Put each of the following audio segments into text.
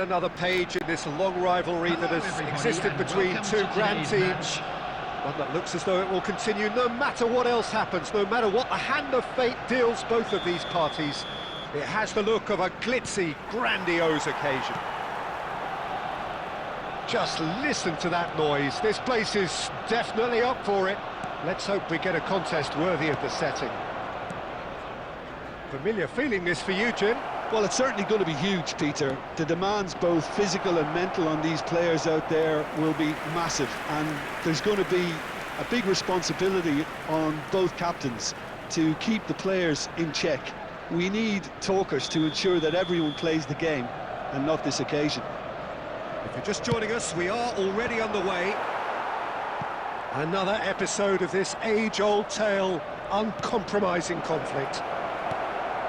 Another page in this long rivalry that has existed between two grand teams. One that looks as though it will continue no matter what else happens, no matter what the hand of fate deals both of these parties. It has the look of a glitzy, grandiose occasion. Just listen to that noise. This place is definitely up for it. Let's hope we get a contest worthy of the setting. Familiar feeling this for you, Jim? Well, it's certainly going to be huge, Peter. The demands, both physical and mental, on these players out there will be massive, and there's going to be a big responsibility on both captains to keep the players in check. We need talkers to ensure that everyone plays the game, and not this occasion. If you're just joining us, we are already underway. Another episode of this age-old tale, uncompromising conflict.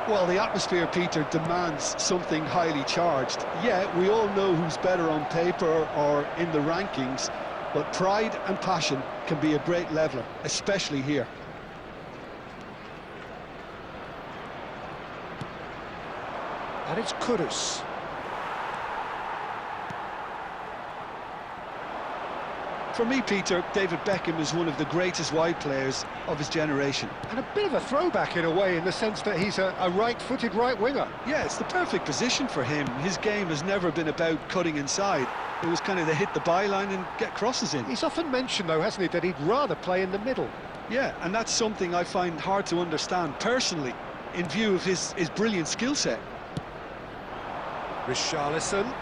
Well, the atmosphere, Peter, demands something highly charged. Yeah, we all know who's better on paper or in the rankings, but pride and passion can be a great leveler, especially here. And it's Kudus. For me, Peter, David Beckham is one of the greatest wide players of his generation. And a bit of a throwback in a way, in the sense that he's a right-footed right winger. Yeah, it's the perfect position for him. His game has never been about cutting inside. It was kind of to hit the byline and get crosses in. He's often mentioned, though, hasn't he, that he'd rather play in the middle. Yeah, and that's something I find hard to understand personally, in view of his brilliant skill set. Richarlison,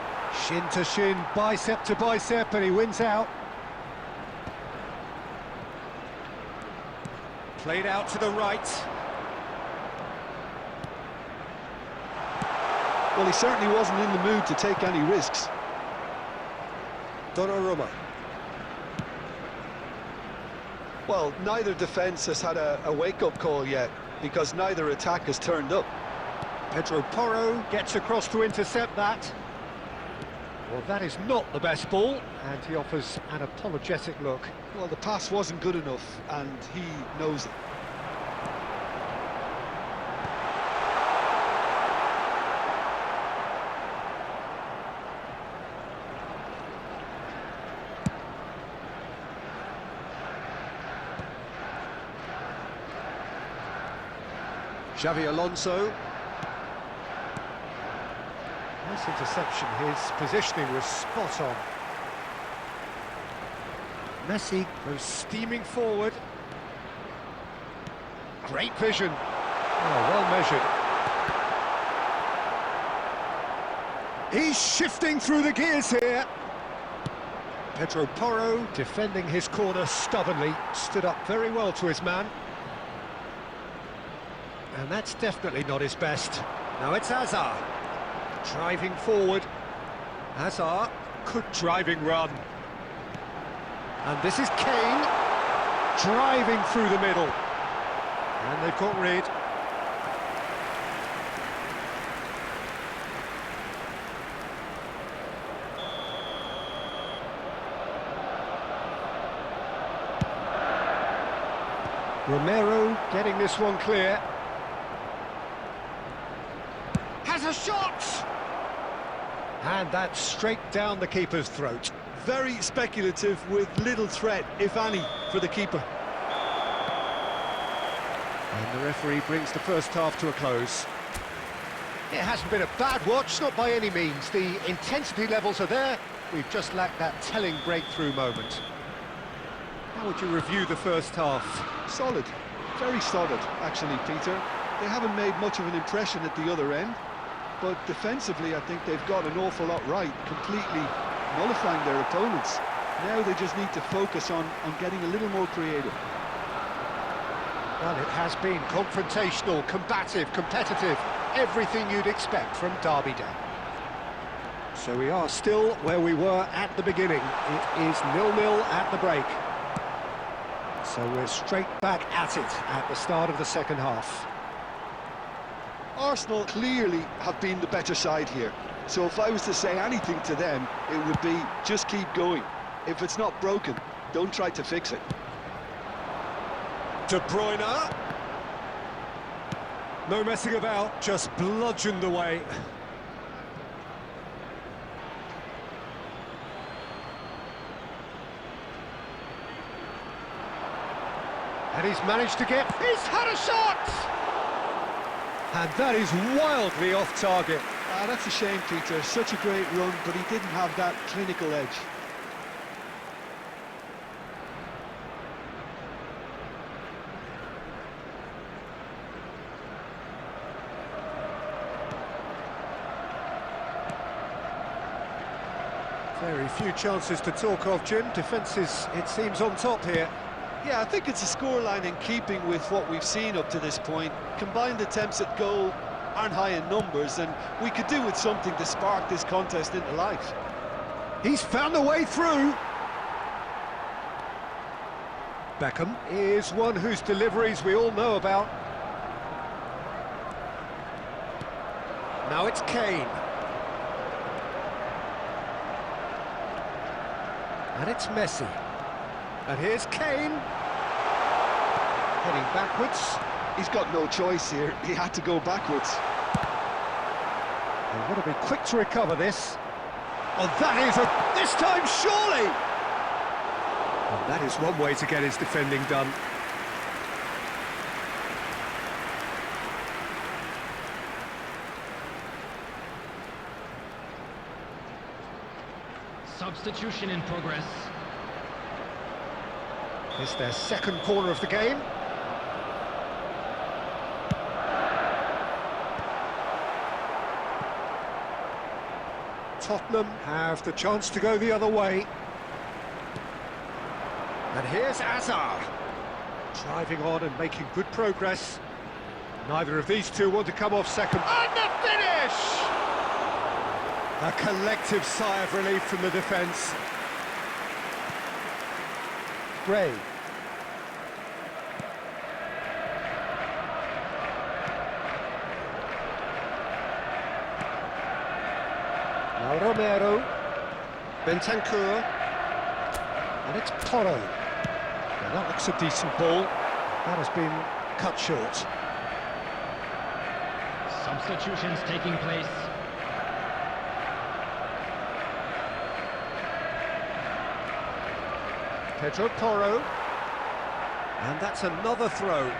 shin to shin, bicep to bicep, and he wins out. Played out to the right. Well, he certainly wasn't in the mood to take any risks. Donnarumma. Well, neither defence has had a wake-up call yet, because neither attack has turned up. Pedro Porro gets across to intercept that. Well, that is not the best ball, and he offers an apologetic look. Well, the pass wasn't good enough, and he knows it. Xavi Alonso. Nice interception, his positioning was spot on. Messi goes steaming forward. Great vision. Oh, well measured. He's shifting through the gears here. Pedro Porro defending his corner stubbornly, stood up very well to his man. And that's definitely not his best. Now it's Hazard. Driving forward. Hazard, good driving run. And this is Kane, driving through the middle. And they've got rid. Romero getting this one clear. Has a shot! And that's straight down the keeper's throat. Very speculative, with little threat, if any, for the keeper. And the referee brings the first half to a close. It hasn't been a bad watch, not by any means. The intensity levels are there. We've just lacked that telling breakthrough moment. How would you review the first half? Solid. Very solid, actually, Peter. They haven't made much of an impression at the other end, but defensively I think they've got an awful lot right, completely nullifying their opponents. Now they just need to focus on getting a little more creative. Well, it has been confrontational, combative, competitive, everything you'd expect from Derby Day. So we are still where we were at the beginning. It is 0-0 at the break. So we're straight back at it at the start of the second half. Arsenal clearly have been the better side here, so if I was to say anything to them, it would be just keep going. If it's not broken, don't try to fix it. De Bruyne. No messing about, just bludgeoned away. And he's managed to get... He's had a shot! And that is wildly off target. Ah, that's a shame, Peter. Such a great run, but he didn't have that clinical edge. Very few chances to talk of, Jim. Defence is, it seems, on top here. Yeah, I think it's a scoreline in keeping with what we've seen up to this point. Combined attempts at goal aren't high in numbers, and we could do with something to spark this contest into life. He's found a way through. Beckham is one whose deliveries we all know about. Now it's Kane. And it's Messi. And here's Kane. Heading backwards. He's got no choice here. He had to go backwards. They've got to be quick to recover this. Oh, that is a... this time, surely! And that is one way to get his defending done. Substitution in progress. It's their second corner of the game. Tottenham have the chance to go the other way. And here's Azar. Driving on and making good progress. Neither of these two want to come off second. And the finish! A collective sigh of relief from the defence. Gray. Now Romero. Bentancur. And it's Porro. Now that looks a decent ball. That has been cut short. Substitutions taking place. Pedro Porro. And that's another throw.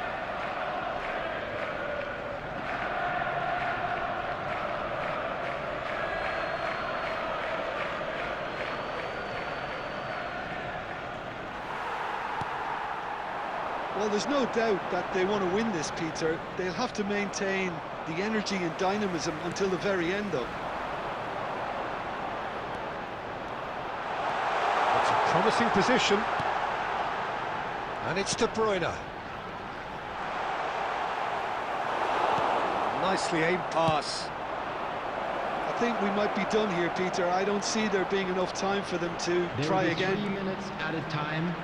Well, there's no doubt that they want to win this, Peter. They'll have to maintain the energy and dynamism until the very end, though. It's a promising position. And it's De Bruyne. Nicely aimed pass. I think we might be done here, Peter. I don't see there being enough time for them to try again. 3 minutes added time.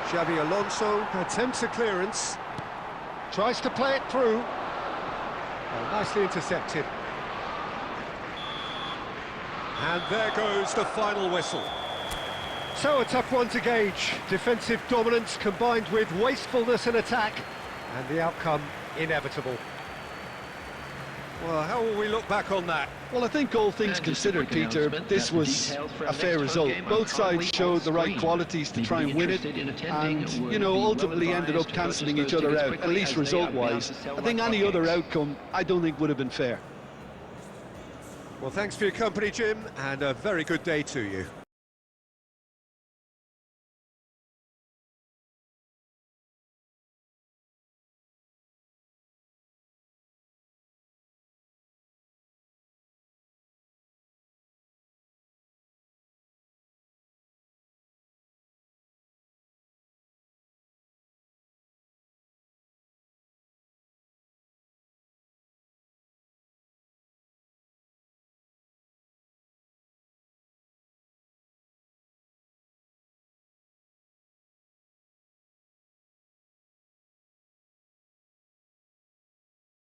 Xabi Alonso attempts a clearance, tries to play it through. Well, nicely intercepted. And there goes the final whistle. So a tough one to gauge. Defensive dominance combined with wastefulness in attack, and the outcome inevitable. Well, how will we look back on that? Well, I think all things considered, Peter, this was a fair result. Both sides showed the right qualities to try and win it, and, you know, ultimately ended up cancelling each other out, at least result-wise. I think any other outcome, I don't think would have been fair. Well, thanks for your company, Jim, and a very good day to you.